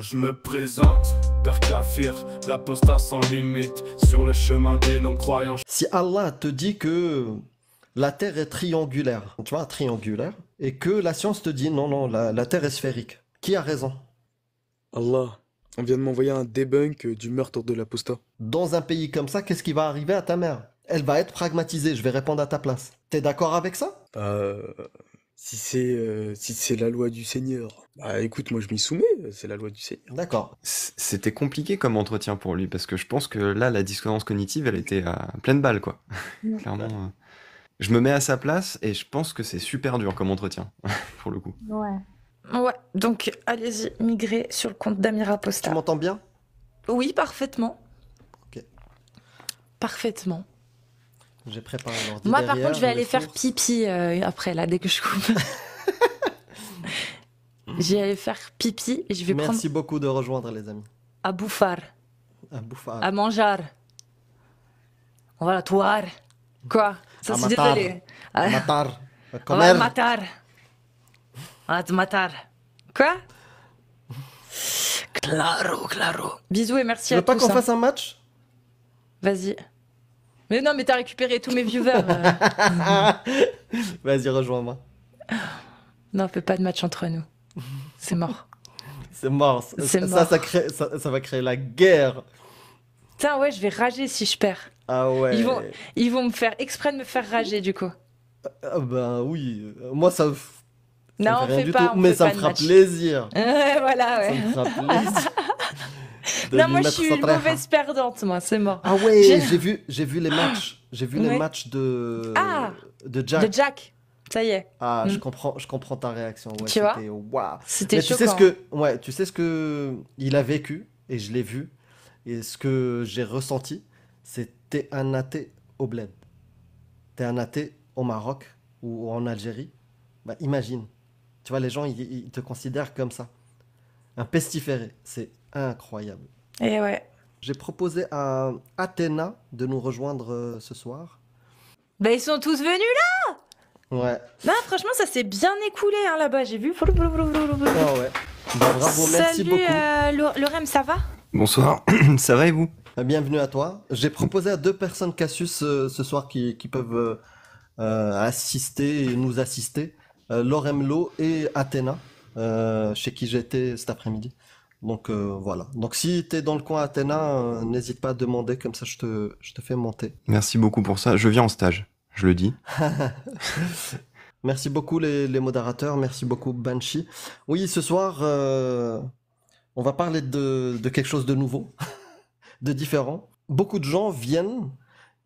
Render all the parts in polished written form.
Je me présente, Père Kafir, l'apostat sans limite, sur le chemin des non-croyants. Si Allah te dit que la Terre est triangulaire, tu vois, triangulaire, et que la science te dit non, non, la Terre est sphérique, qui a raison? Allah, on vient de m'envoyer un debunk du meurtre de l'apostat. Dans un pays comme ça, qu'est-ce qui va arriver à ta mère? Elle va être pragmatisée, je vais répondre à ta place. T'es d'accord avec ça? Si c'est la loi du Seigneur, bah écoute, moi je m'y soumets, c'est la loi du Seigneur. D'accord. C'était compliqué comme entretien pour lui, parce que je pense que là, la dissonance cognitive, elle était à pleine balle, quoi. Clairement. Je me mets à sa place et je pense que c'est super dur comme entretien, pour le coup. Ouais, donc allez-y, migrez sur le compte d'Amira Tu Posta. m'entends bien? Oui, parfaitement. Ok. Parfaitement. J'ai préparé l'ordi Moi, par derrière, contre, je vais les aller faire sources. pipi après, là, dès que je coupe. Je vais aller faire pipi et je vais prendre Merci beaucoup de rejoindre, les amis. à bouffar, À bouffer. à manger. On va la toire. Quoi? Ça, À c'est matar. désolé. À matar. À On va comer. te matar. On va te matar. Quoi? Claro, claro. Bisous et merci Tu à veux pas tous. qu'on hein. fasse un match? Vas-y. Mais non, mais t'as récupéré tous mes viewers. Vas-y, rejoins-moi. Non, fais pas de match entre nous. C'est mort. C'est mort. C'est Ça, mort. ça va créer la guerre. Putain, ouais, je vais rager si je perds. Ah ouais. Ils vont me faire exprès de me faire rager, du coup. Ah ben oui. Moi, ça me Non, on fait rien fait du pas, tout. on Mais fait ça pas me de fera match. plaisir. Ouais, voilà, Ça ouais. me fera plaisir. de Non, lui moi, je mettre suis sa une tréha. mauvaise perdante, moi, c'est mort. Ah ouais, J'ai- j'ai vu les matchs. J'ai vu les Ouais. matchs de Ah, de Jack. De Jack. Ça y est. Ah, Mm. je comprends ta réaction. Ouais, Tu vois c'était waouh. C'était Mais tu sais choquant. tu sais ce que il a vécu et je l'ai vu et ce que j'ai ressenti, c'était un athée au bled. T'es un athée au Maroc ou en Algérie. Bah imagine. Tu vois, les gens ils te considèrent comme ça. Un pestiféré, c'est incroyable. Et ouais. J'ai proposé à Athéna de nous rejoindre ce soir. Bah, ils sont tous venus là. Ouais. Non, franchement, ça s'est bien écoulé hein, là-bas. J'ai vu. Ah ouais. Bah, bravo, merci Salut, beaucoup. Lorem, ça va? Bonsoir, ça va et vous? Bienvenue à toi. J'ai proposé à deux personnes Cassius ce soir qui peuvent assister et nous assister. Loremlo et Athéna, chez qui j'étais cet après-midi. Donc voilà. Donc si t'es dans le coin Athéna, n'hésite pas à demander, comme ça je te fais monter. Merci beaucoup pour ça. Je viens en stage, je le dis. Merci beaucoup les modérateurs, merci beaucoup Banshee. Oui, ce soir, on va parler de quelque chose de nouveau, de différent. Beaucoup de gens viennent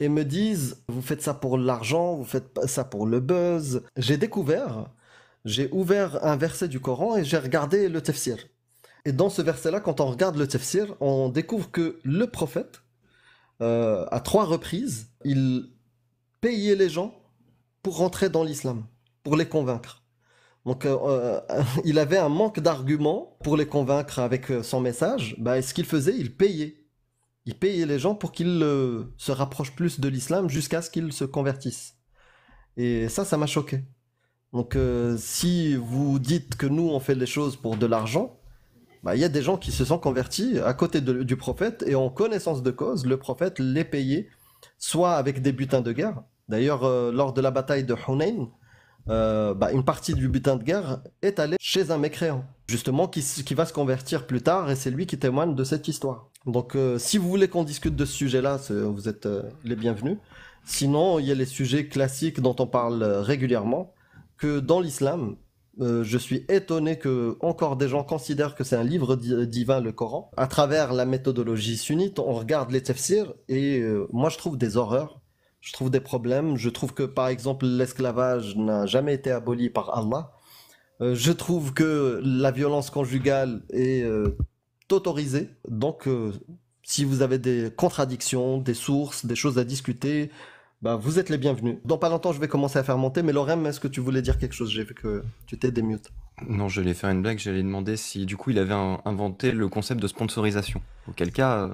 et me disent, vous faites ça pour l'argent, vous faites pas ça pour le buzz. J'ai ouvert un verset du Coran et j'ai regardé le tafsir. Et dans ce verset-là, quand on regarde le tafsir, on découvre que le prophète, à 3 reprises, il payait les gens pour rentrer dans l'islam, pour les convaincre. Donc il avait un manque d'arguments pour les convaincre avec son message. Bah, ce qu'il faisait, il payait. Il payait les gens pour qu'ils se rapprochent plus de l'islam jusqu'à ce qu'ils se convertissent. Et ça m'a choqué. Donc si vous dites que nous, on fait les choses pour de l'argent, bah, il y a des gens qui se sont convertis à côté du prophète et en connaissance de cause, le prophète les payait soit avec des butins de guerre. D'ailleurs, lors de la bataille de Hunayn, une partie du butin de guerre est allée chez un mécréant, justement, qui va se convertir plus tard, et c'est lui qui témoigne de cette histoire. Donc, si vous voulez qu'on discute de ce sujet-là, vous êtes les bienvenus. Sinon, il y a les sujets classiques dont on parle régulièrement, que dans l'islam, je suis étonné que encore des gens considèrent que c'est un livre divin, le Coran. À travers la méthodologie sunnite, on regarde les tafsirs, et moi je trouve des horreurs. Je trouve des problèmes. Je trouve que, par exemple, l'esclavage n'a jamais été aboli par Allah. Je trouve que la violence conjugale est autorisée. Donc, si vous avez des contradictions, des sources, des choses à discuter, bah, vous êtes les bienvenus. Dans pas longtemps, je vais commencer à faire monter. Mais Lorem, est-ce que tu voulais dire quelque chose? J'ai vu que tu t'es démute. Non, j'allais faire une blague, j'allais demander si du coup il avait inventé le concept de sponsorisation. Auquel cas,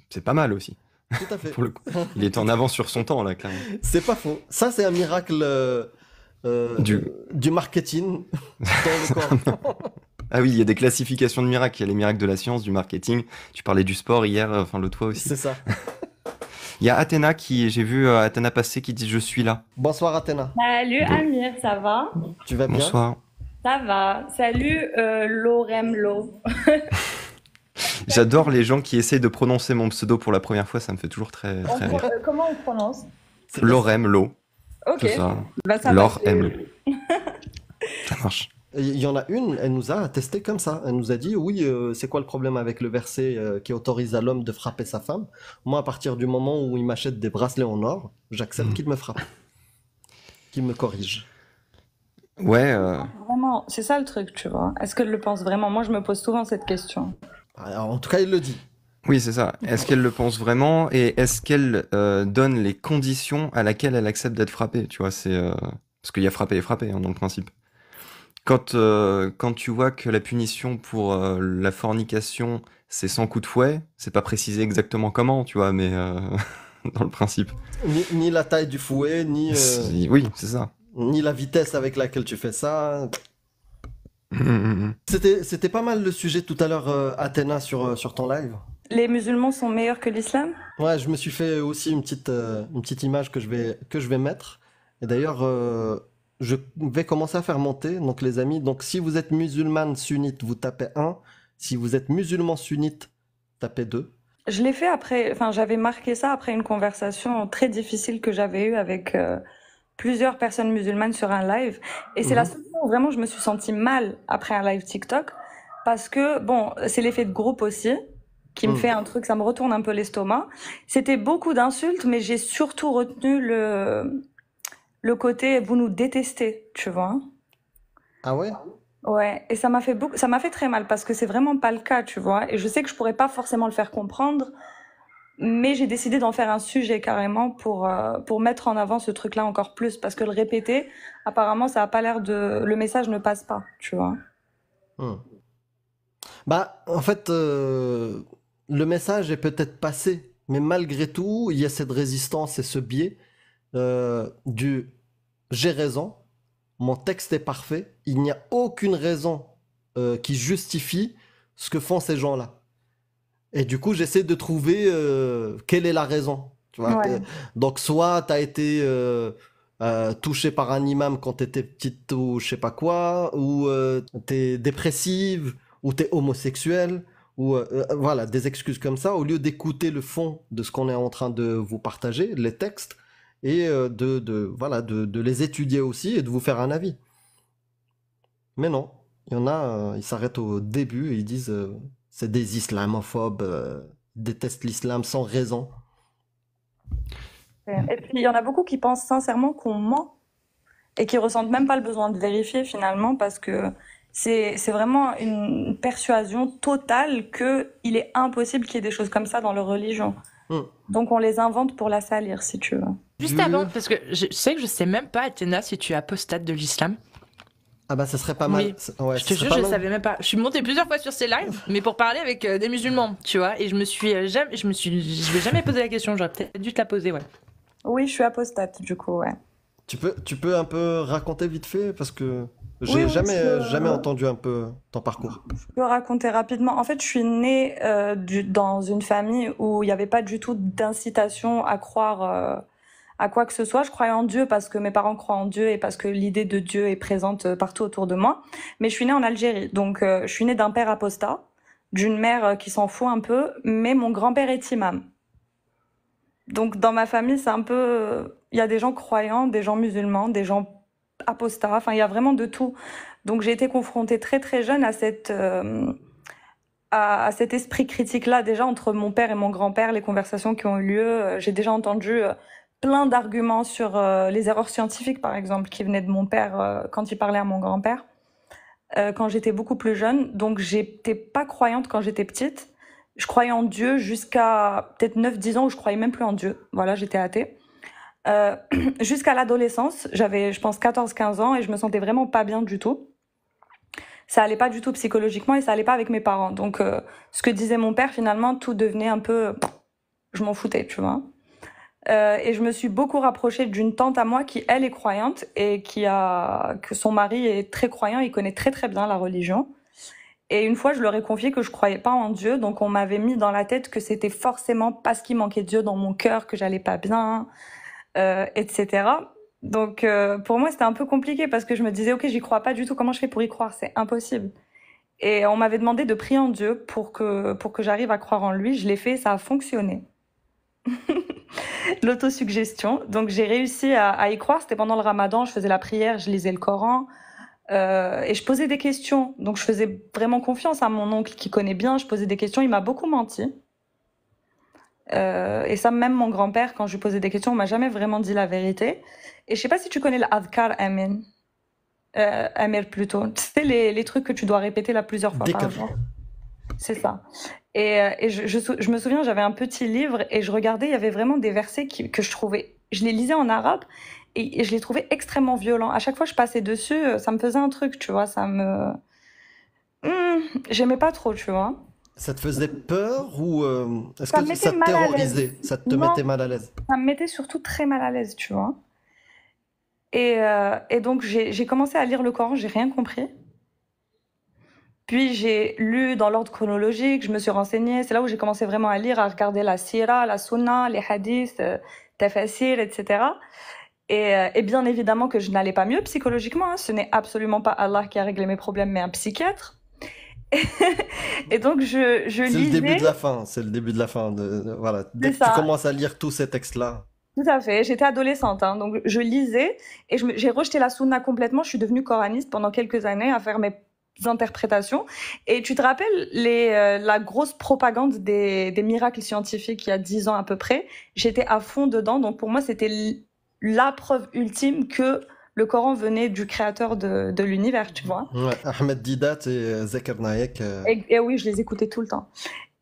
c'est pas mal aussi, Tout à fait. pour le coup. Il était en avance sur son temps, là, clairement. C'est pas faux. Ça, c'est un miracle Du- du marketing dans le Coran. Ah oui, il y a des classifications de miracles. Il y a les miracles de la science, du marketing. Tu parlais du sport hier, enfin l'autre fois aussi. C'est ça. Il y a Athéna j'ai vu Athéna passer qui dit je suis là. Bonsoir Athéna. Salut Amir, ça va? Tu vas bien? Bonsoir. Ça va. Salut Loremlo. J'adore les gens qui essayent de prononcer mon pseudo pour la première fois, ça me fait toujours très, très rire. Comment on prononce? Lorem, Lo. Ok. C'est ça. Bah, ça va, Laure c'est- M. Lo. Ça marche. Il y en a une, elle nous a testé comme ça. Elle nous a dit, oui, c'est quoi le problème avec le verset qui autorise à l'homme de frapper sa femme? Moi, à partir du moment où il m'achète des bracelets en or, j'accepte qu'il me frappe. Qu'il me corrige. Ouais, Vraiment, c'est ça le truc, tu vois. Est-ce qu'elle le pense vraiment? Moi, je me pose souvent cette question. Alors, en tout cas, il le dit. oui, c'est ça. Est-ce qu'elle le pense vraiment et est-ce qu'elle donne les conditions à laquelle elle accepte d'être frappée? Tu vois, parce qu'il y a frappé et frappé dans le principe. Quand tu vois que la punition pour la fornication, c'est 100 coups de fouet, c'est pas précisé exactement comment, tu vois, mais dans le principe. Ni la taille du fouet, Oui, c'est ça. ni la vitesse avec laquelle tu fais ça. C'était pas mal le sujet tout à l'heure, Athéna, sur ton live. Les musulmans sont meilleurs que l'islam? Ouais, je me suis fait aussi une petite image que je vais mettre. Et d'ailleurs, je vais commencer à faire monter. Donc, les amis, donc si vous êtes musulmane sunnite, vous tapez 1. Si vous êtes musulman sunnite, tapez 2. Je l'ai fait après, enfin, j'avais marqué ça après une conversation très difficile que j'avais eue avec plusieurs personnes musulmanes sur un live. Et c'est la seule fois où vraiment je me suis sentie mal après un live TikTok. Parce que, bon, c'est l'effet de groupe aussi qui me fait un truc, ça me retourne un peu l'estomac. C'était beaucoup d'insultes, mais j'ai surtout retenu le côté vous nous détestez, tu vois. Ah ouais? Ouais, et ça m'a fait très mal parce que c'est vraiment pas le cas, tu vois. Et je sais que je pourrais pas forcément le faire comprendre, mais j'ai décidé d'en faire un sujet carrément pour mettre en avant ce truc-là encore plus parce que le répéter, apparemment, ça a pas l'air le message ne passe pas, tu vois. Bah, en fait, le message est peut-être passé, mais malgré tout, il y a cette résistance et ce biais du j'ai raison, mon texte est parfait, il n'y a aucune raison qui justifie ce que font ces gens-là. Et du coup, j'essaie de trouver quelle est la raison. Tu vois. Ouais. Donc, soit tu as été touché par un imam quand tu étais petite ou je sais pas quoi, ou tu es dépressive, ou tu es homosexuel, ou voilà, des excuses comme ça, au lieu d'écouter le fond de ce qu'on est en train de vous partager, les textes, et voilà, de les étudier aussi et de vous faire un avis. Mais non, il y en a, ils s'arrêtent au début et ils disent c'est des islamophobes, ils détestent l'islam sans raison. Et puis, il y en a beaucoup qui pensent sincèrement qu'on ment et qui ressentent même pas le besoin de vérifier finalement parce que c'est vraiment une persuasion totale qu'il est impossible qu'il y ait des choses comme ça dans leur religion. Donc on les invente pour la salir, si tu veux. Juste avant, parce que je sais que je sais même pas, Athéna, si tu es apostate de l'islam. Ah bah ça serait pas mal. Oui. Ouais, Je te jure, je savais même pas. Je suis montée plusieurs fois sur ces lives, mais pour parler avec des musulmans, tu vois, et je vais jamais poser la question. J'aurais peut-être dû te la poser, ouais. Oui, je suis apostate, du coup, ouais. Tu peux un peu raconter vite fait parce que j'ai Oui, jamais entendu un peu ton parcours. Je peux raconter rapidement. En fait, je suis née dans une famille où il n'y avait pas du tout d'incitation à croire à quoi que ce soit. Je croyais en Dieu parce que mes parents croient en Dieu et parce que l'idée de Dieu est présente partout autour de moi. Mais je suis née en Algérie, donc je suis née d'un père apostat, d'une mère qui s'en fout un peu, mais mon grand-père est imam. Donc dans ma famille, c'est un peu... Il y a des gens croyants, des gens musulmans, des gens apostats, enfin il y a vraiment de tout. Donc j'ai été confrontée très très jeune à cet esprit critique-là, déjà entre mon père et mon grand-père, les conversations qui ont eu lieu. J'ai déjà entendu plein d'arguments sur les erreurs scientifiques, par exemple, qui venaient de mon père quand il parlait à mon grand-père, quand j'étais beaucoup plus jeune. Donc j'étais pas croyante quand j'étais petite. Je croyais en Dieu jusqu'à peut-être 9-10 ans où je croyais même plus en Dieu. Voilà, j'étais athée. Jusqu'à l'adolescence, j'avais, je pense, 14-15 ans et je me sentais vraiment pas bien du tout. Ça allait pas du tout psychologiquement et ça allait pas avec mes parents. Donc, ce que disait mon père, finalement, tout devenait un peu... Je m'en foutais, tu vois. Et je me suis beaucoup rapprochée d'une tante à moi qui, elle, est croyante et que son mari est très croyant, il connaît très très bien la religion. Et une fois, je leur ai confié que je croyais pas en Dieu, donc on m'avait mis dans la tête que c'était forcément parce qu'il manquait Dieu dans mon cœur que j'allais pas bien, etc. Donc pour moi, c'était un peu compliqué parce que je me disais, ok, j'y crois pas du tout. Comment je fais pour y croire? C'est impossible. Et on m'avait demandé de prier en Dieu pour que j'arrive à croire en lui. Je l'ai fait, ça a fonctionné. L'autosuggestion. Donc j'ai réussi à y croire. C'était pendant le Ramadan. Je faisais la prière, je lisais le Coran. Et je posais des questions. Donc je faisais vraiment confiance à mon oncle qui connaît bien. Je posais des questions. Il m'a beaucoup menti. Et ça, même mon grand-père, quand je lui posais des questions, on m'a jamais vraiment dit la vérité. Et je sais pas si tu connais l'adhkar Amin. Amir plutôt. C'est les trucs que tu dois répéter là plusieurs fois par jour. C'est ça. Et je me souviens, j'avais un petit livre et je regardais, il y avait vraiment des versets que je trouvais, je les lisais en arabe et je les trouvais extrêmement violents. À chaque fois que je passais dessus, ça me faisait un truc, tu vois, j'aimais pas trop, tu vois. Ça te faisait peur ou est-ce que ça te terrorisait? Ça te mettait mal à l'aise? Ça me mettait surtout très mal à l'aise, tu vois. Et donc j'ai commencé à lire le Coran, j'ai rien compris. Puis j'ai lu dans l'ordre chronologique, je me suis renseignée. C'est là où j'ai commencé vraiment à lire, à regarder la sira, la sunna, les hadiths, tafasir, etc. Et bien évidemment que je n'allais pas mieux psychologiquement. Hein. Ce n'est absolument pas Allah qui a réglé mes problèmes, mais un psychiatre. Et donc je lisais... C'est le début de la fin. C'est le début de la fin. Voilà. Dès que tu commences à lire tous ces textes-là. Tout à fait. J'étais adolescente, hein, donc je lisais et j'ai rejeté la sunna complètement. Je suis devenue coraniste pendant quelques années à faire mes interprétations. Et tu te rappelles la grosse propagande des miracles scientifiques il y a 10 ans à peu près? J'étais à fond dedans. Donc pour moi, c'était la preuve ultime que le Coran venait du créateur de l'univers, tu vois. Ouais, Ahmed Didat et Zakir Naik. Et oui, je les écoutais tout le temps.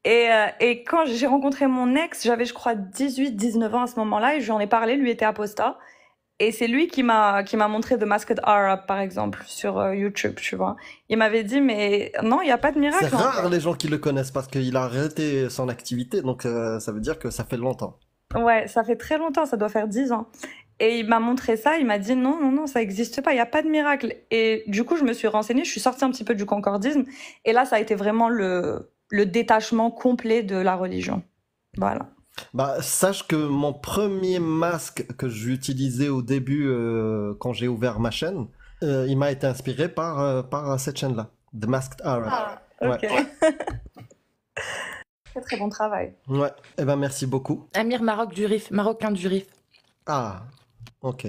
Et quand j'ai rencontré mon ex, j'avais, je crois, 18-19 ans à ce moment-là, et je lui en ai parlé, lui était apostat. Et c'est lui qui m'a montré The Masked Arab, par exemple, sur YouTube, tu vois. Il m'avait dit, mais non, il n'y a pas de miracle. C'est rare les gens qui le connaissent parce qu'il a arrêté son activité, donc ça veut dire que ça fait longtemps. Ouais, ça fait très longtemps, ça doit faire 10 ans. Et il m'a montré ça, il m'a dit non, ça n'existe pas, il n'y a pas de miracle. Et du coup, je me suis renseignée, je suis sortie un petit peu du concordisme, et là, ça a été vraiment le détachement complet de la religion. Voilà. Bah, sache que mon premier masque que j'utilisais au début quand j'ai ouvert ma chaîne, il m'a été inspiré par cette chaîne-là, The Masked Arab. Ah, ok. Ouais. Très très bon travail. Ouais, eh ben merci beaucoup. Amir Marocain du Rif. Ah, ok.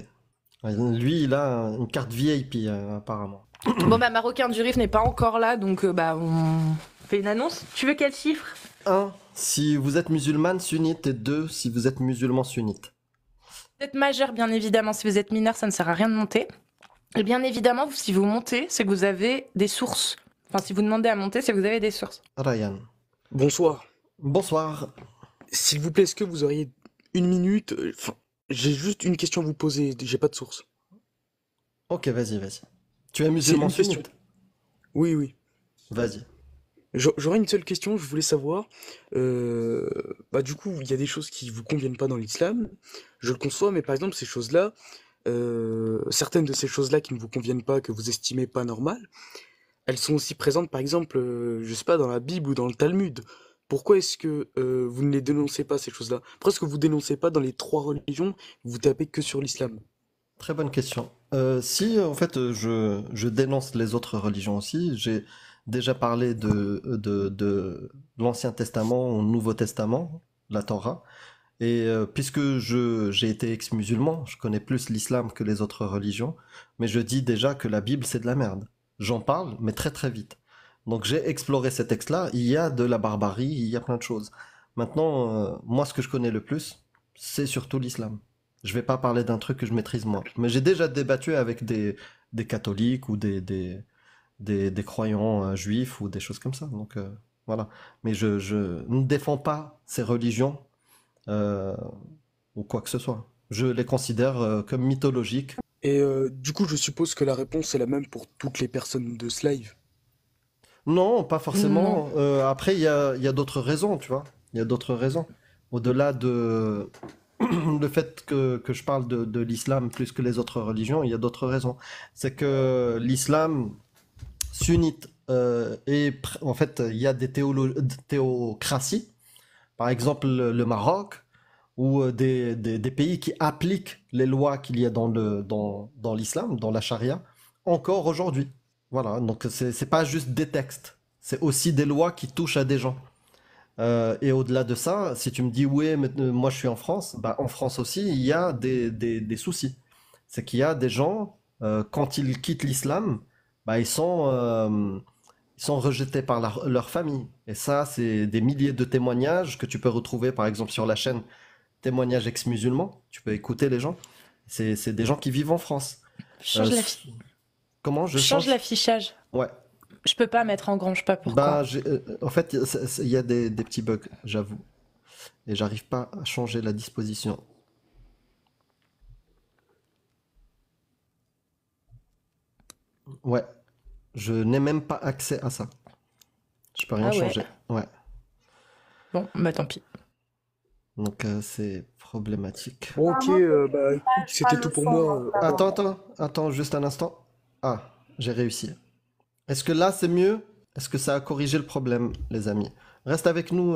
Lui, il a une carte VIP apparemment. Bon bah Marocain du Rif n'est pas encore là, donc on fait une annonce. Tu veux quel chiffre? 1, si vous êtes musulmane sunnite, et 2, si vous êtes musulman sunnite. Vous êtes majeur, bien évidemment. Si vous êtes mineur, ça ne sert à rien de monter. Et bien évidemment, si vous montez, c'est que vous avez des sources. Enfin, si vous demandez à monter, c'est que vous avez des sources. Ryan. Bonsoir. Bonsoir. S'il vous plaît, est-ce que vous auriez une minute? J'ai juste une question à vous poser, j'ai pas de source. Ok, vas-y. Tu es musulman sunnite? Oui. Vas-y. J'aurais une seule question, je voulais savoir, du coup, il y a des choses qui vous conviennent pas dans l'islam, je le conçois, mais par exemple, ces choses-là, certaines de ces choses-là qui ne vous conviennent pas, que vous estimez pas normales, elles sont aussi présentes, par exemple, je sais pas, dans la Bible ou dans le Talmud. Pourquoi est-ce que vous ne les dénoncez pas, ces choses-là? Pourquoi est-ce que vous dénoncez pas dans les 3 religions, vous tapez que sur l'islam? Très bonne question. Si, en fait, je dénonce les autres religions aussi, j'ai déjà parlé de l'Ancien Testament au Nouveau Testament, la Torah, et puisque j'ai été ex-musulman, je connais plus l'islam que les autres religions, mais je dis déjà que la Bible c'est de la merde. J'en parle, mais très très vite. Donc j'ai exploré ces textes-là, il y a de la barbarie, il y a plein de choses. Maintenant, moi ce que je connais le plus, c'est surtout l'islam. Je vais pas parler d'un truc que je maîtrise moi, mais j'ai déjà débattu avec des catholiques ou des croyants juifs ou des choses comme ça. Donc voilà. Mais je ne défends pas ces religions ou quoi que ce soit. Je les considère comme mythologiques. Et du coup, je suppose que la réponse est la même pour toutes les personnes de ce live. Non, pas forcément. Après, il y a d'autres raisons, tu vois. Il y a d'autres raisons. Au-delà de le fait que je parle de l'islam plus que les autres religions, il y a d'autres raisons. C'est que l'islam sunnite en fait, il y a des théocraties, par exemple le Maroc, ou des pays qui appliquent les lois qu'il y a dans l'islam, dans la charia, encore aujourd'hui. Voilà, donc c'est pas juste des textes, c'est aussi des lois qui touchent à des gens. Et au-delà de ça, si tu me dis, ouais, mais moi je suis en France, bah, en France aussi, il y a des soucis. C'est qu'il y a des gens, quand ils quittent l'islam, bah, ils sont rejetés par leur famille. Et ça, c'est des milliers de témoignages que tu peux retrouver, par exemple, sur la chaîne Témoignages ex-musulmans. Tu peux écouter les gens. C'est des gens qui vivent en France. Change Euh, l'affi- Comment je change change? l'affichage. Ouais. Je peux pas mettre en grand, je sais pas Bah, pourquoi. en fait, il y a des petits bugs, j'avoue. Et j'arrive pas à changer la disposition. Ouais, je n'ai même pas accès à ça. Je peux rien Ah ouais. changer. Ouais, Bon, bah tant pis. donc c'est problématique. Bon, ok, bah écoute, Pas c'était le tout pour son, moi. donc ça va. Attends, juste un instant. Ah, j'ai réussi. Est-ce que là c'est mieux? Est-ce que ça a corrigé le problème, les amis? Reste avec nous,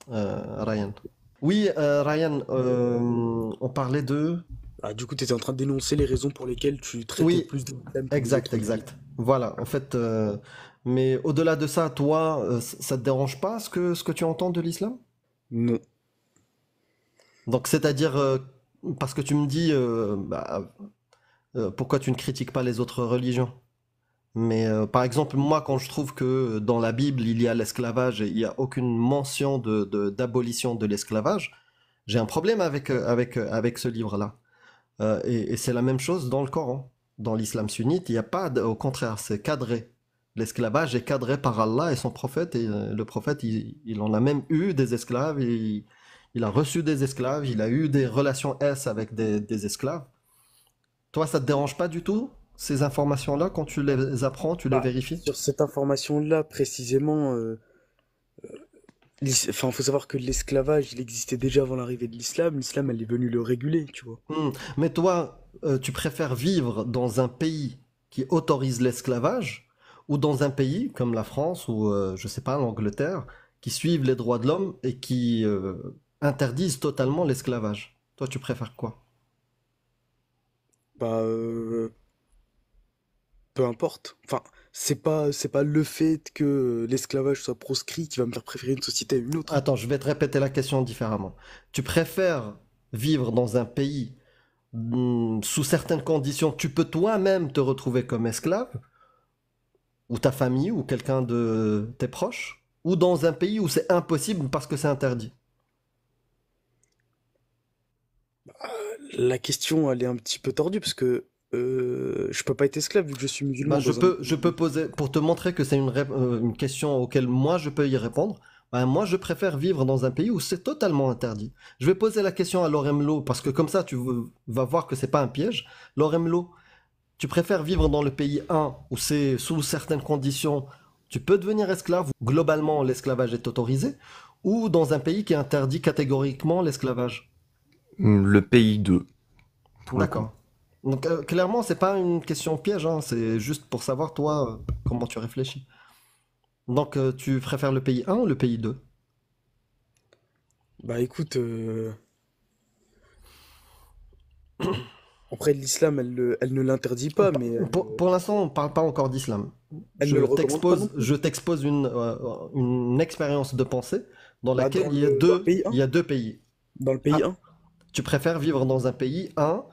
Ryan. Oui, Ryan, on parlait de... Ah, du coup, tu étais en train de dénoncer les raisons pour lesquelles tu traitais Oui, plus de thèmes que les exact, autres. exact. Voilà, en fait, mais au-delà de ça, toi, ça te dérange pas ce que tu entends de l'islam? Non. Donc, c'est-à-dire, parce que tu me dis, pourquoi tu ne critiques pas les autres religions? Mais par exemple, moi, quand je trouve que dans la Bible, il y a l'esclavage et il n'y a aucune mention d'abolition de l'esclavage, j'ai un problème avec ce livre-là. Et c'est la même chose dans le Coran. Dans l'islam sunnite, il n'y a pas, au contraire, c'est cadré. L'esclavage est cadré par Allah et son prophète, et le prophète, il en a même eu des esclaves, il a reçu des esclaves, il a eu des relations S avec des esclaves. Toi, ça te dérange pas du tout, ces informations-là, quand tu les apprends, tu les Bah, vérifies? sur cette information-là, précisément, enfin, faut savoir que l'esclavage, il existait déjà avant l'arrivée de l'islam. L'islam, elle est venue le réguler, tu vois. Mais toi, tu préfères vivre dans un pays qui autorise l'esclavage ou dans un pays comme la France ou, je sais pas, l'Angleterre, qui suivent les droits de l'homme et qui interdisent totalement l'esclavage? Toi, tu préfères quoi? Bah, peu importe. Enfin, c'est pas le fait que l'esclavage soit proscrit qui va me faire préférer une société à une autre. Attends, je vais te répéter la question différemment. Tu préfères vivre dans un pays sous certaines conditions, tu peux toi-même te retrouver comme esclave, ou ta famille, ou quelqu'un de tes proches, ou dans un pays où c'est impossible parce que c'est interdit? La question, elle est un petit peu tordue parce que je peux pas être esclave vu que je suis Bah, musulman dans un je pays. peux poser, pour te montrer que c'est une question auquel moi je peux y répondre, bah, moi je préfère vivre dans un pays où c'est totalement interdit. Je vais poser la question à Loremlo, parce que comme ça vas voir que c'est pas un piège. Loremlo, tu préfères vivre dans le pays 1 où c'est sous certaines conditions, tu peux devenir esclave, où globalement l'esclavage est autorisé, ou dans un pays qui interdit catégoriquement l'esclavage? Le pays 2, pour le coup. D'accord. Donc clairement, c'est pas une question piège, hein, c'est juste pour savoir toi comment tu réfléchis. Donc tu préfères le pays 1 ou le pays 2? Bah écoute, après l'islam, elle ne l'interdit pas, mais Pour l'instant, on parle pas encore d'islam. elle ne le recommande pas non plus. Je t'expose une expérience de pensée dans Bah laquelle dans le pays il 1, y a deux pays. dans le pays Ah, 1. tu préfères vivre dans un pays 1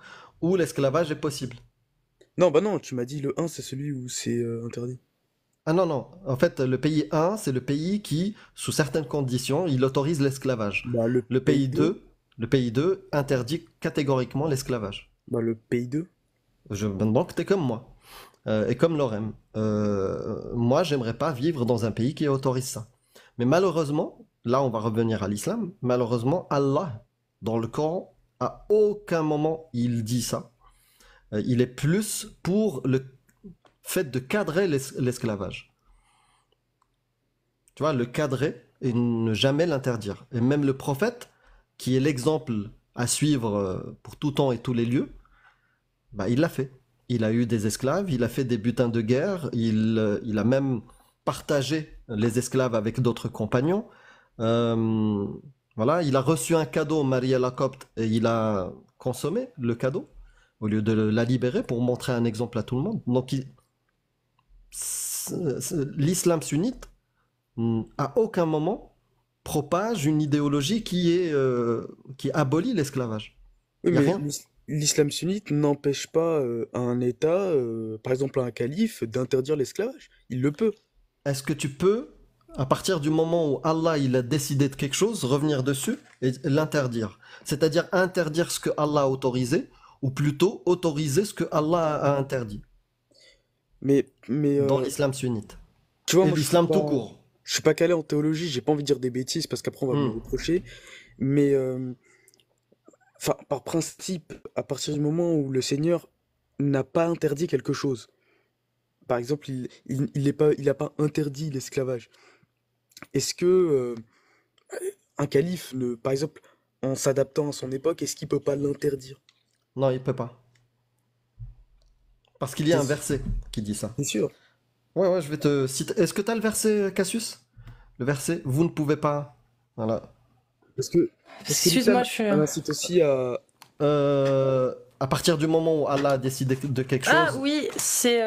où l'esclavage est possible? Non, bah non, tu m'as dit le 1, c'est celui où c'est interdit. Ah non, non. En fait, le pays 1, c'est le pays qui, sous certaines conditions, il autorise l'esclavage. Bah le Le pays pays 2, 2, le pays 2 interdit catégoriquement l'esclavage. bah le pays 2. Donc, t'es comme moi. Et comme Lorem. Moi, j'aimerais pas vivre dans un pays qui autorise ça. Mais malheureusement, là, on va revenir à l'islam. Malheureusement, Allah, dans le Coran, à aucun moment il dit ça. Il est plus pour le fait de cadrer l'esclavage. Tu vois, le cadrer et ne jamais l'interdire. Et même le prophète, qui est l'exemple à suivre pour tout temps et tous les lieux, bah, il l'a fait. Il a eu des esclaves, il a fait des butins de guerre, il a même partager les esclaves avec d'autres compagnons. Euh, voilà, il a reçu un cadeau, Maria la Copte, et il a consommé le cadeau au lieu de la libérer pour montrer un exemple à tout le monde. Donc, l'islam sunnite, à aucun moment, propage une idéologie qui abolit l'esclavage. Oui, Il n'y a mais rien. l'islam sunnite n'empêche pas à un État, par exemple à un calife, d'interdire l'esclavage. Il le peut. Est-ce que tu peux, à partir du moment où Allah il a décidé de quelque chose, revenir dessus et l'interdire? C'est-à-dire interdire ce que Allah a autorisé, ou plutôt autoriser ce que Allah a interdit Mais dans l'islam sunnite. tu vois, Et moi l'islam tout court. je suis pas calé en théologie, j'ai pas envie de dire des bêtises parce qu'après on va me le Hmm. reprocher. Mais enfin, par principe, à partir du moment où le Seigneur n'a pas interdit quelque chose, par exemple, il a pas interdit l'esclavage. Est-ce que un calife, par exemple, en s'adaptant à son époque, est-ce qu'il peut pas l'interdire? Non, il peut pas. Parce qu'il y a T'es un verset qui dit ça. t'es sûr? Ouais, ouais, je vais te citer. Est-ce que tu as le verset, Cassius? Le verset, vous ne pouvez pas. Voilà. Parce que, parce que Excuse-moi, l'islam, je suis. elle incite aussi à... À partir du moment où Allah a décidé de quelque Ah chose, oui, c'est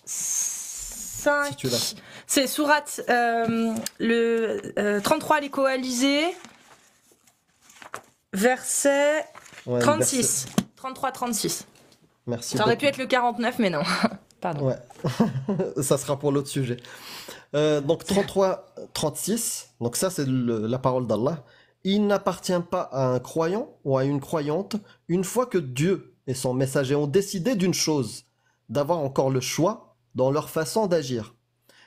si 5. tu l'as. C'est sourate le 33, les coalisés, verset Ouais, le 36. 33-36. Merci Ça aurait beaucoup. pu être le 49, mais non. Pardon. Ouais, ça sera pour l'autre sujet. Donc 33-36, donc ça c'est la parole d'Allah. Il n'appartient pas à un croyant ou à une croyante, une fois que Dieu et son messager ont décidé d'une chose, d'avoir encore le choix dans leur façon d'agir.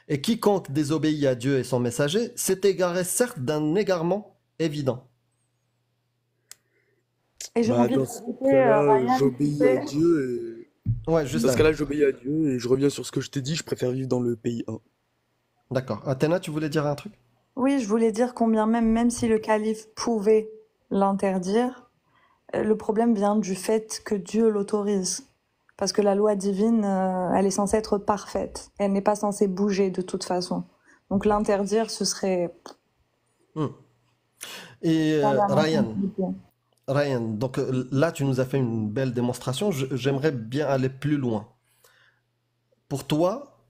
Et quiconque désobéit à Dieu et son messager s'est égaré certes d'un égarement évident. Et j'ai Bah, envie de dans ce rajouter, cas-là, Ryan, j'obéis tu à sais, Dieu Ouais, et... juste Dans ce un. cas-là, j'obéis à Dieu et je reviens sur ce que je t'ai dit, je préfère vivre dans le pays 1. D'accord. Athéna, tu voulais dire un truc? oui, je voulais dire combien même si le calife pouvait l'interdire, le problème vient du fait que Dieu l'autorise. Parce que la loi divine, elle est censée être parfaite. Elle n'est pas censée bouger de toute façon. Donc l'interdire, ce serait Hmm. Et pas vraiment Ryan, compliqué. Ryan, donc là tu nous as fait une belle démonstration. J'aimerais bien aller plus loin. Pour toi,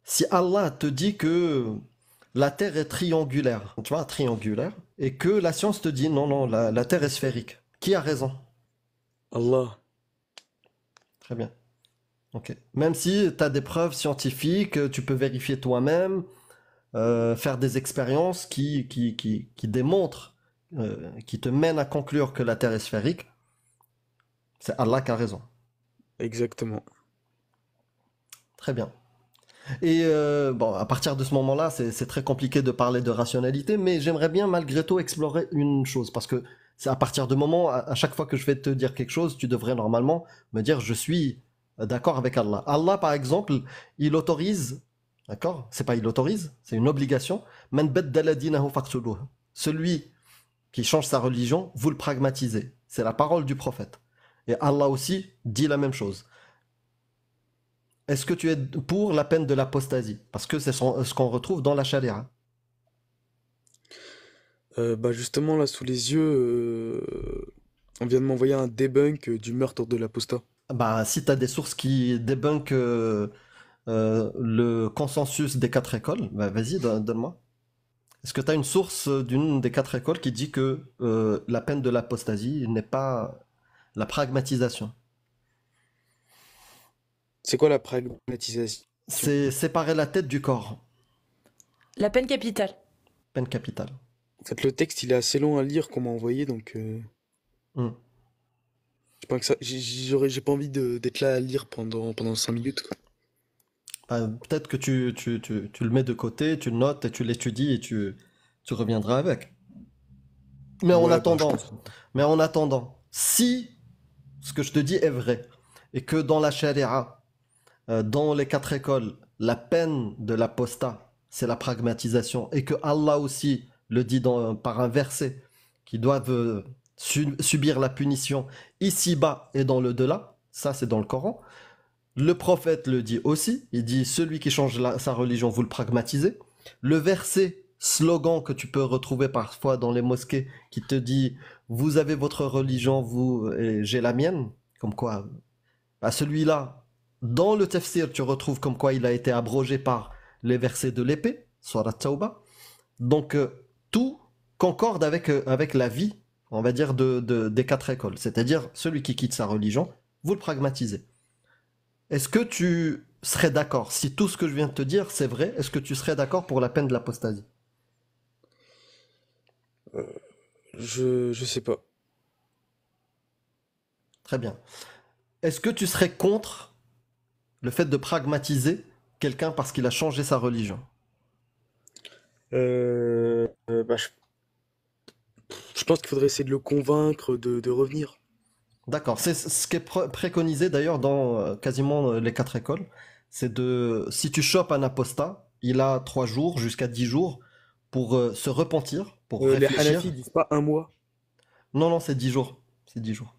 si Allah te dit que la Terre est triangulaire, tu vois, triangulaire, et que la science te dit non, non, la Terre est sphérique, qui a raison? Allah. Très bien. Ok. Même si tu as des preuves scientifiques, tu peux vérifier toi-même, faire des expériences qui démontrent, qui te mènent à conclure que la Terre est sphérique, c'est Allah qui a raison. Exactement. Très bien. Et bon, à partir de ce moment-là, c'est très compliqué de parler de rationalité, mais j'aimerais bien malgré tout explorer une chose, parce que c'est à partir du moment, à chaque fois que je vais te dire quelque chose, tu devrais normalement me dire je suis d'accord avec Allah. Allah, par exemple, il autorise, d'accord? C'est pas il autorise, c'est une obligation. Man baddala dinahu faqtuluh. Celui qui change sa religion, vous le pragmatisez. C'est la parole du prophète. Et Allah aussi dit la même chose. Est-ce que tu es pour la peine de l'apostasie? Parce que c'est ce qu'on retrouve dans la charia. Bah justement, là, sous les yeux, on vient de m'envoyer un debunk du meurtre de l'apostat. Bah, si tu as des sources qui débunkent le consensus des quatre écoles, bah, vas-y, donne-moi. Est-ce que tu as une source d'une des quatre écoles qui dit que la peine de l'apostasie n'est pas la pragmatisation? C'est quoi la pragmatisation? C'est séparer la tête du corps. La peine capitale. Peine capitale. En fait, le texte, il est assez long à lire qu'on m'a envoyé, donc Hmm. j'ai pas envie d'être là à lire pendant 5 minutes, quoi. Peut-être que tu le mets de côté, tu le notes et tu l'étudies et tu reviendras avec. Mais en Ouais, bah, je attendant, pense. si ce que je te dis est vrai, et que dans la charia, dans les quatre écoles, la peine de l'apostat, c'est la pragmatisation, et que Allah aussi le dit par un verset, qu'ils doivent subir la punition ici-bas et dans le delà, ça c'est dans le Coran, Le prophète le dit aussi. Il dit celui qui change sa religion, vous le pragmatisez. Le verset slogan que tu peux retrouver parfois dans les mosquées qui te dit vous avez votre religion, vous et j'ai la mienne. Comme quoi, à celui-là, dans le tafsir, tu retrouves comme quoi il a été abrogé par les versets de l'épée, Surat Tawbah. Donc tout concorde avec la vie, on va dire, des quatre écoles. C'est-à-dire celui qui quitte sa religion, vous le pragmatisez. Est-ce que tu serais d'accord, si tout ce que je viens de te dire c'est vrai, est-ce que tu serais d'accord pour la peine de l'apostasie? Je sais pas. Très bien. Est-ce que tu serais contre le fait de pragmatiser quelqu'un parce qu'il a changé sa religion? Bah, je pense qu'il faudrait essayer de le convaincre de revenir. D'accord. C'est ce qui est préconisé d'ailleurs dans quasiment les quatre écoles. C'est de, si tu chopes un apostat, il a 3 jours jusqu'à 10 jours pour se repentir, pour Les réfléchir. Hanafis disent pas un mois. Non, non, c'est 10 jours. C'est 10 jours.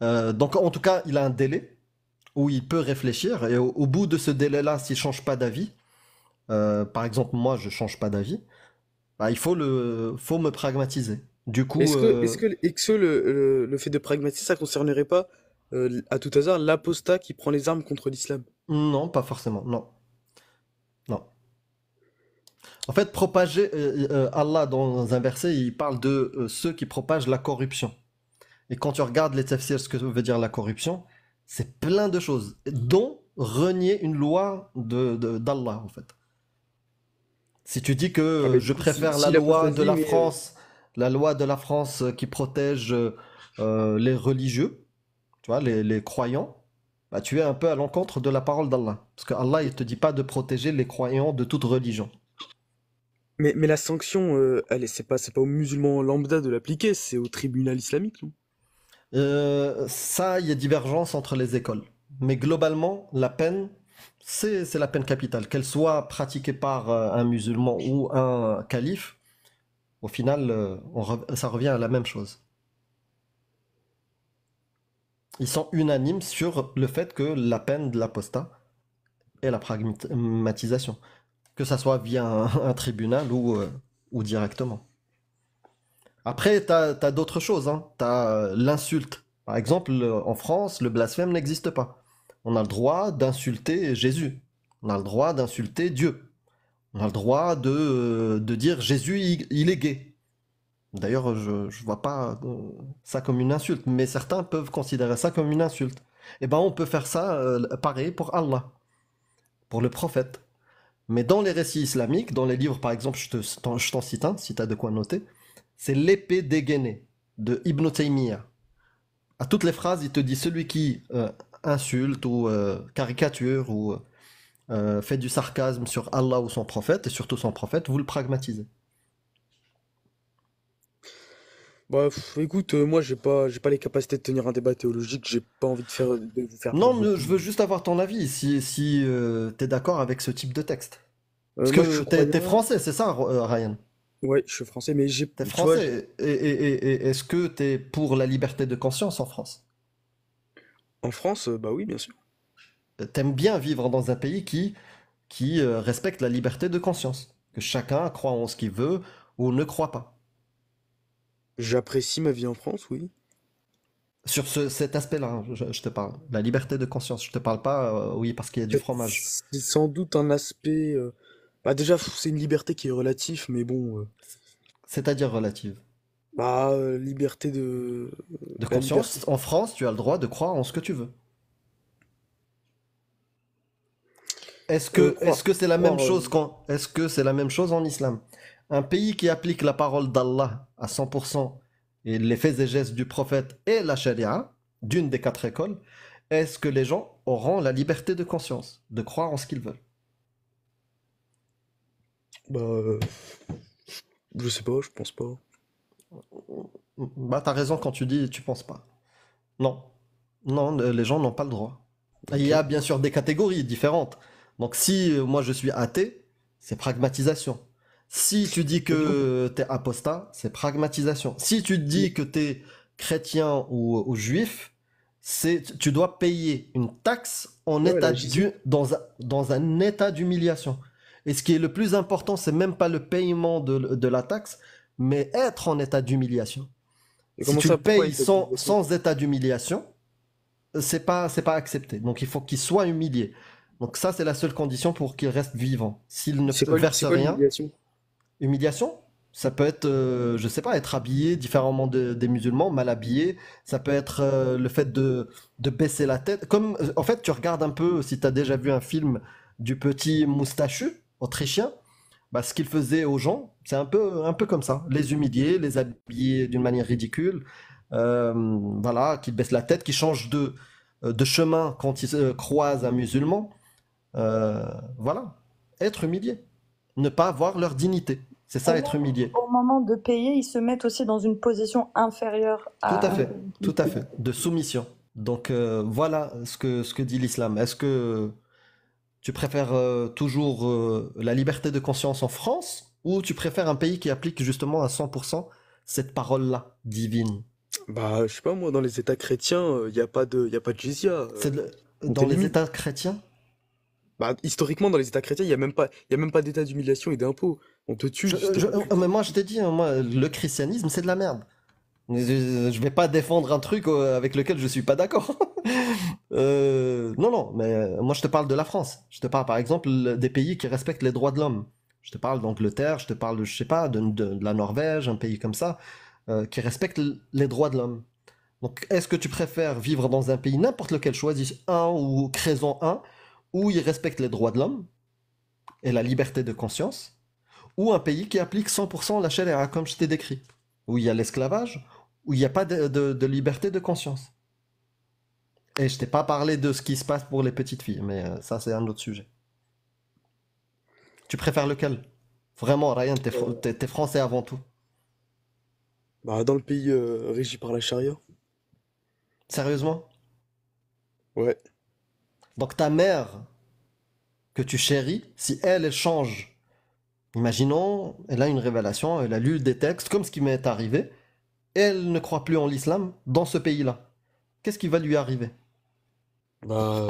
Donc en tout cas, il a un délai où il peut réfléchir et au bout de ce délai-là, s'il change pas d'avis, par exemple moi je change pas d'avis, bah, faut me pragmatiser. Du coup, Est-ce que le fait de pragmatiser, ça concernerait pas, à tout hasard, l'apostat qui prend les armes contre l'islam? non, pas forcément, non, non. En fait, propager, Allah dans un verset, il parle de ceux qui propagent la corruption. Et quand tu regardes les tafsirs, ce que veut dire la corruption, c'est plein de choses, dont renier une loi d'Allah, en fait. Si tu dis que Ah, mais du je coup, préfère si l'apostasie, la loi de la France qui protège les religieux, tu vois, les croyants, bah, tu es un peu à l'encontre de la parole d'Allah. Parce que Allah, il te dit pas de protéger les croyants de toute religion. mais la sanction, c'est pas aux musulmans lambda de l'appliquer, c'est au tribunal islamique, non? Ça, il y a divergence entre les écoles. Mais globalement, la peine, c'est la peine capitale. Qu'elle soit pratiquée par un musulman ou un calife, au final, ça revient à la même chose. Ils sont unanimes sur le fait que la peine de l'apostat est la pragmatisation. Que ça soit via un tribunal ou directement. Après, t'as d'autres choses, hein. T'as l'insulte. Par exemple, en France, le blasphème n'existe pas. On a le droit d'insulter Jésus. On a le droit d'insulter Dieu. On a le droit de dire Jésus, il est gay. D'ailleurs, je vois pas ça comme une insulte, mais certains peuvent considérer ça comme une insulte. Eh ben, on peut faire ça pareil pour Allah, pour le prophète. Mais dans les récits islamiques, dans les livres, par exemple, je t'en cite un, si tu as de quoi noter, c'est l'épée dégainée de Ibn Taymiyyah. À toutes les phrases, il te dit celui qui insulte ou caricature ou fait du sarcasme sur Allah ou son prophète, et surtout son prophète, vous le pragmatisez. Bah, écoute, moi, j'ai pas les capacités de tenir un débat théologique, j'ai pas envie de vous faire Non, perdre mais votre je temps. veux juste avoir ton avis, si tu es d'accord avec ce type de texte. Parce Moi, je que suis t'es croyant. français, c'est ça, Ryan? Ouais, je suis français, mais T'es tu vois, français. Et est-ce que t'es pour la liberté de conscience en France? en France, bah oui, bien sûr. T'aimes bien vivre dans un pays qui respecte la liberté de conscience. Que chacun croit en ce qu'il veut ou ne croit pas. J'apprécie ma vie en France, oui. Sur cet aspect-là, hein, je te parle. La liberté de conscience. Je te parle pas, oui, parce qu'il y a du fromage. C'est sans doute un aspect. Bah déjà, c'est une liberté qui est relative, mais bon. C'est-à-dire relative. Bah, liberté de. De La liberté. conscience, en France, tu as le droit de croire en ce que tu veux. Est-ce Croire. que c'est la même Croire. chose est-ce que c'est la même chose en islam? Un pays qui applique la parole d'Allah à 100% et les faits et gestes du prophète et la charia, d'une des quatre écoles, est-ce que les gens auront la liberté de conscience, de croire en ce qu'ils veulent? Bah, je sais pas, je pense pas. Bah, t'as raison quand tu dis tu penses pas. Non. Non, les gens n'ont pas le droit. Il y Ok. a bien sûr des catégories différentes. Donc si moi je suis athée, c'est pragmatisation. Si tu dis Mais non. que t'es apostat, c'est pragmatisation. Si tu dis Mais, que t'es chrétien ou juif, Tu dois payer une taxe en Ouais, état là, j'y suis. dans un état d'humiliation. Et ce qui est le plus important, c'est même pas le paiement de la taxe, mais être en état d'humiliation. Et Si comment tu le ça, pourquoi payes il t'a dit ça? sans état d'humiliation, c'est pas accepté. Donc il faut qu'il soit humilié. Donc ça, c'est la seule condition pour qu'il reste vivant. S'il ne verse C'est quoi rien, l'humiliation? humiliation, ça peut être, je sais pas, être habillé différemment des musulmans, mal habillé. Ça peut être le fait de baisser la tête. Comme, en fait, tu regardes un peu, si tu as déjà vu un film du petit moustachu autrichien, bah, ce qu'il faisait aux gens, c'est un peu comme ça. Les humilier, les habiller d'une manière ridicule. Voilà, qui baissent la tête, qui changent de chemin quand ils croisent un musulman. Voilà, être humilié. Ne pas avoir leur dignité. C'est ça, être humilié. Au moment de payer, ils se mettent aussi dans une position inférieure Tout à à... fait, tout à fait. De soumission. Donc voilà ce que dit l'islam. Est-ce que tu préfères toujours la liberté de conscience en France ou tu préfères un pays qui applique justement à 100% cette parole-là, divine? Bah, je sais pas, moi, dans les États chrétiens, y a pas de jizya. C'est On dans les t'élimine. États chrétiens? Bah, historiquement, dans les États chrétiens, y a même pas d'état d'humiliation et d'impôt. On te tue si t'es pas Mais chrétien. moi je t'ai dit, hein, moi, le christianisme c'est de la merde. Je vais pas défendre un truc avec lequel je suis pas d'accord. Non, non, mais moi je te parle de la France. Je te parle par exemple des pays qui respectent les droits de l'homme. Je te parle d'Angleterre, je te parle, je sais pas, de la Norvège, un pays comme ça, qui respecte les droits de l'homme. Donc est-ce que tu préfères vivre dans un pays, n'importe lequel, choisis un ou crée-en un, où ils respectent les droits de l'homme et la liberté de conscience, ou un pays qui applique 100% la charia, comme je t'ai décrit, où il y a l'esclavage, où il n'y a pas de liberté de conscience. Et je t'ai pas parlé de ce qui se passe pour les petites filles, mais ça c'est un autre sujet. Tu préfères lequel? Vraiment, Ryan, t'es français avant tout. Bah, dans le pays régi par la charia. Sérieusement? Ouais. Donc ta mère que tu chéris, si elle change, imaginons, elle a une révélation, elle a lu des textes, comme ce qui m'est arrivé, et elle ne croit plus en l'islam dans ce pays-là. Qu'est-ce qui va lui arriver? Bah,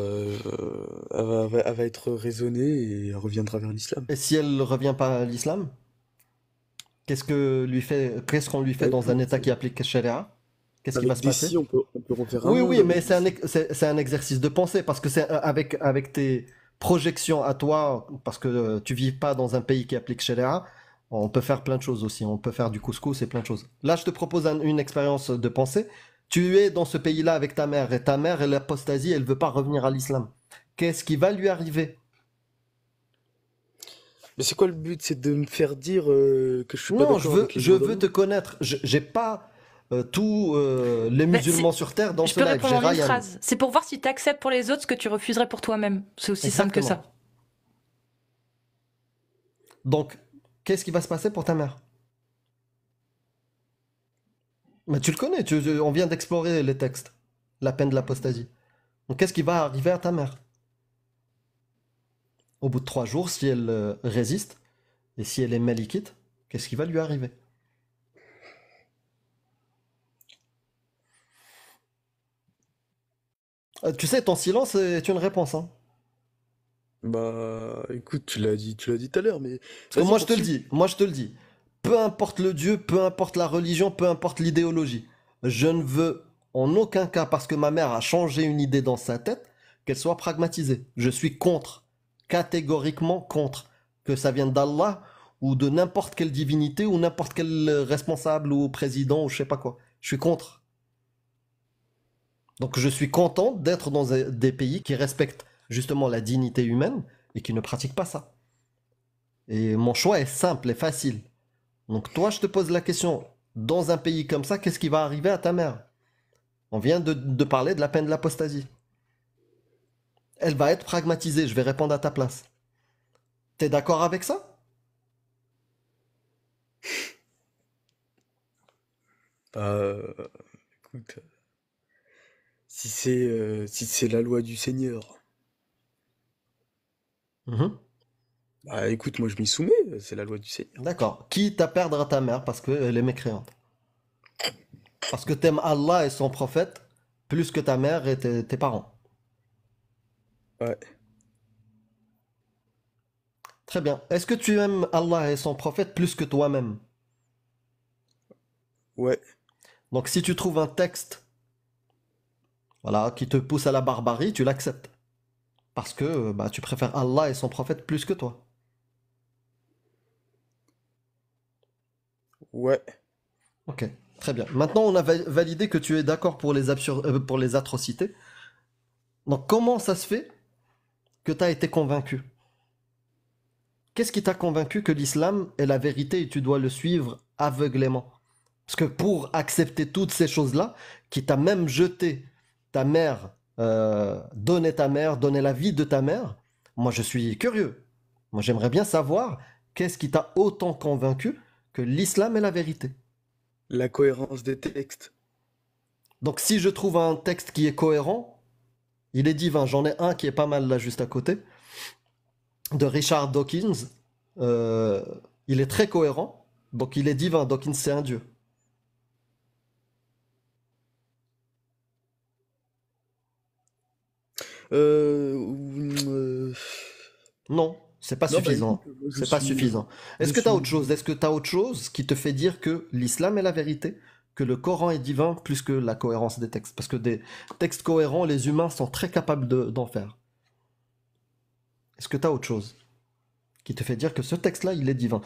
elle va être raisonnée et elle reviendra vers l'islam. Et si elle ne revient pas à l'islam, qu'est-ce qu'on lui Bah, fait dans un écoute, État qui applique la charia? Qu'est-ce qui va avec se des passer? si, on peut refaire un Oui, monde oui, avec mais des si. c'est un exercice de pensée parce que c'est avec tes projections à toi, parce que tu vis pas dans un pays qui applique Sharia, on peut faire plein de choses aussi. On peut faire du couscous et plein de choses. Là, je te propose une expérience de pensée. Tu es dans ce pays-là avec ta mère et ta mère, elle est apostasie, elle veut pas revenir à l'islam. Qu'est-ce qui va lui arriver? Mais c'est quoi le but? C'est de me faire dire que je suis pas Non, d'accord avec les je droits de veux te l'homme? connaître. J'ai pas tous les Bah, musulmans sur terre dans je ce peux live. répondre J'ai en une Ryan. phrase. C'est pour voir si tu acceptes pour les autres ce que tu refuserais pour toi-même. C'est aussi simple que ça. Exactement. Donc, qu'est-ce qui va se passer pour ta mère? Mais tu le connais, on vient d'explorer les textes, la peine de l'apostasie. Donc qu'est-ce qui va arriver à ta mère? Au bout de 3 jours, si elle résiste, et si elle est malikite, qu'est-ce qui va lui arriver? Tu sais, ton silence est une réponse, hein. Bah, écoute, tu l'as dit tout à l'heure, mais Parce que vas-y, moi je te le poursuis. dis, moi je te le dis. Peu importe le Dieu, peu importe la religion, peu importe l'idéologie. Je ne veux en aucun cas, parce que ma mère a changé une idée dans sa tête, qu'elle soit pragmatisée. Je suis contre, catégoriquement contre, que ça vienne d'Allah ou de n'importe quelle divinité ou n'importe quel responsable ou président ou je sais pas quoi. Je suis contre. Donc je suis content d'être dans des pays qui respectent justement la dignité humaine et qui ne pratiquent pas ça. Et mon choix est simple et facile. Donc toi, je te pose la question, dans un pays comme ça, qu'est-ce qui va arriver à ta mère? On vient de parler de la peine de l'apostasie. Elle va être pragmatisée, je vais répondre à ta place. T'es d'accord avec ça? Bah, écoute, si c'est la loi du Seigneur, Mhm. bah écoute, moi je m'y soumets, c'est la loi du Seigneur. D'accord. Quitte à perdre ta mère parce qu'elle est mécréante. Parce que t'aimes Allah et son prophète plus que ta mère et tes parents. Ouais. Très bien. Est-ce que tu aimes Allah et son prophète plus que toi-même? Ouais. Donc si tu trouves un texte, voilà, qui te pousse à la barbarie, tu l'acceptes. Parce que bah, tu préfères Allah et son prophète plus que toi. Ouais. Ok, très bien. Maintenant, on a validé que tu es d'accord pour pour les atrocités. Donc comment ça se fait que tu as été convaincu? Qu'est-ce qui t'a convaincu que l'islam est la vérité et tu dois le suivre aveuglément? Parce que pour accepter toutes ces choses-là, qui t'a même jeté ta mère, donné ta mère, donné la vie de ta mère, moi je suis curieux. Moi j'aimerais bien savoir qu'est-ce qui t'a autant convaincu que l'islam est la vérité. La cohérence des textes. Donc si je trouve un texte qui est cohérent, il est divin. J'en ai un qui est pas mal là juste à côté, de Richard Dawkins. Il est très cohérent, donc il est divin. Dawkins c'est un dieu. Euh... Non, c'est pas Non, bah suffisant. écoute, moi, C'est pas suffisant. Est-ce je que tu as suis... autre chose? Est-ce que tu as autre chose qui te fait dire que l'islam est la vérité, que le Coran est divin plus que la cohérence des textes? Parce que des textes cohérents, les humains sont très capables d'en faire. Est-ce que tu as autre chose qui te fait dire que ce texte-là, il est divin?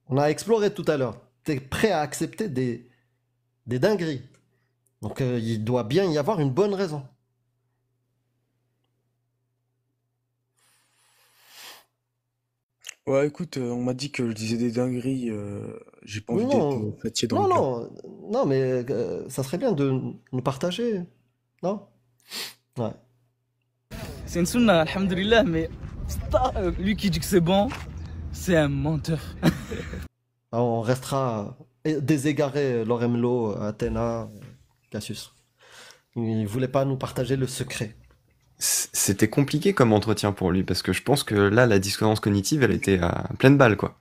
On a exploré tout à l'heure. Tu es prêt à accepter des dingueries. Donc il doit bien y avoir une bonne raison. Ouais, écoute, on m'a dit que je disais des dingueries, j'ai pas envie d'être Non, fatigué dans non, le cas. non, non, mais ça serait bien de nous partager, non? Ouais. C'est une sunna, alhamdoulilah, mais lui qui dit que c'est bon, c'est un menteur. On restera déségaré, Loremlo, Athéna, Cassius. Il voulait pas nous partager le secret. C'était compliqué comme entretien pour lui, parce que je pense que là, la dissonance cognitive, elle était à pleine balle, quoi.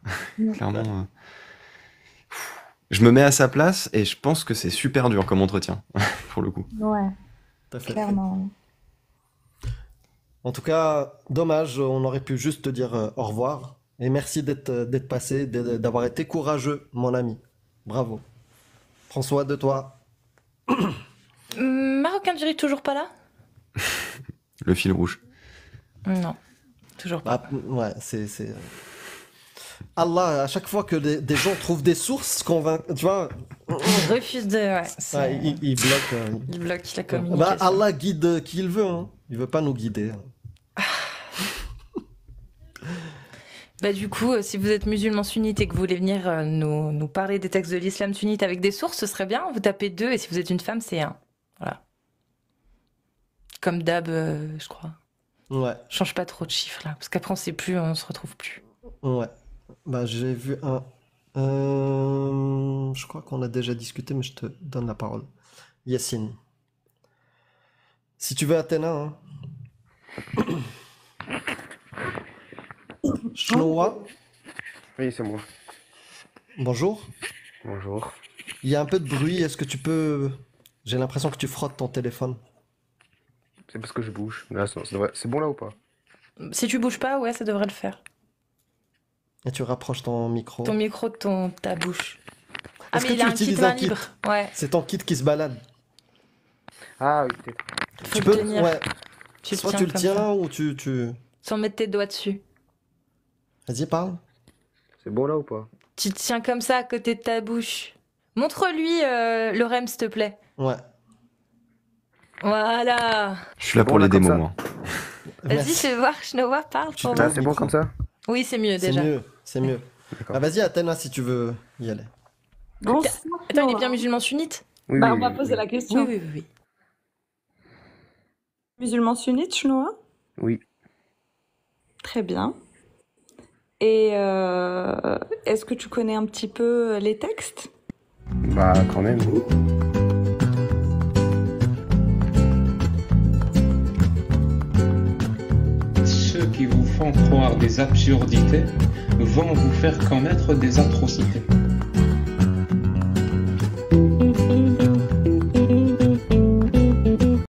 Clairement. Je me mets à sa place et je pense que c'est super dur comme entretien, pour le coup. Ouais, Tout à fait. clairement. En tout cas, dommage, on aurait pu juste te dire au revoir. Et merci d'être passé, d'avoir été courageux, mon ami. Bravo. Prends soin de toi. Marocain Jury toujours pas là? Le fil rouge. Non, toujours pas. Ah, ouais, c'est... Allah, à chaque fois que des gens trouvent des sources convaincantes, tu vois, Il refuse de... Ouais, ouais, il bloque. il bloque la Bah, communication. Allah guide qui il veut, hein. Il veut pas nous guider. Bah du coup, si vous êtes musulman sunnite et que vous voulez venir nous parler des textes de l'islam sunnite avec des sources, ce serait bien. Vous tapez 2 et si vous êtes une femme, c'est 1. Voilà. Comme d'hab, je crois. Ouais, Change pas trop de chiffres là, parce qu'après on sait plus, on se retrouve plus. ouais. Bah, j'ai vu un... je crois qu'on a déjà discuté, mais je te donne la parole. Yassine. Si tu veux Athéna, hein. Shnoa, Oui, c'est moi. bonjour. Bonjour. Il y a un peu de bruit, est-ce que tu peux... J'ai l'impression que tu frottes ton téléphone. C'est parce que je bouge. Là, c'est bon là ou pas? Si tu bouges pas, ouais, ça devrait le faire. Et tu rapproches ton micro. Ton micro de ta bouche. Ah Est-ce mais que il tu a un kit utilises main un kit? libre. Ouais, C'est ton kit qui se balade. Ah oui, peut-être. faut Tu le peux... tenir. Ouais. Tu Soit tiens tu le comme tiens ça. ou tu... Sans mettre tes doigts dessus. Vas-y, parle. C'est bon là ou pas? Tu te tiens comme ça à côté de ta bouche. Montre-lui le REM, s'il te plaît. Ouais. Voilà. Je suis là Bon, pour là, les comme démos, ça. moi. Vas-y, Merci. fais voir, Shnoa, parle Tu pour te- Là, moi. c'est bon micro. comme ça? Oui, c'est mieux C'est déjà. mieux, c'est mieux. D'accord. Ah, vas-y, Athéna, si tu veux y aller. Bonsoir. Attends, il est bien musulman sunnite? Oui, Bah, oui, on va oui, poser oui. la question. Oui, oui, oui, oui. Musulman sunnite, Shnoa? Oui. Très bien. Et est-ce que tu connais un petit peu les textes? Bah, quand même. Ceux qui vous font croire des absurdités vont vous faire commettre des atrocités.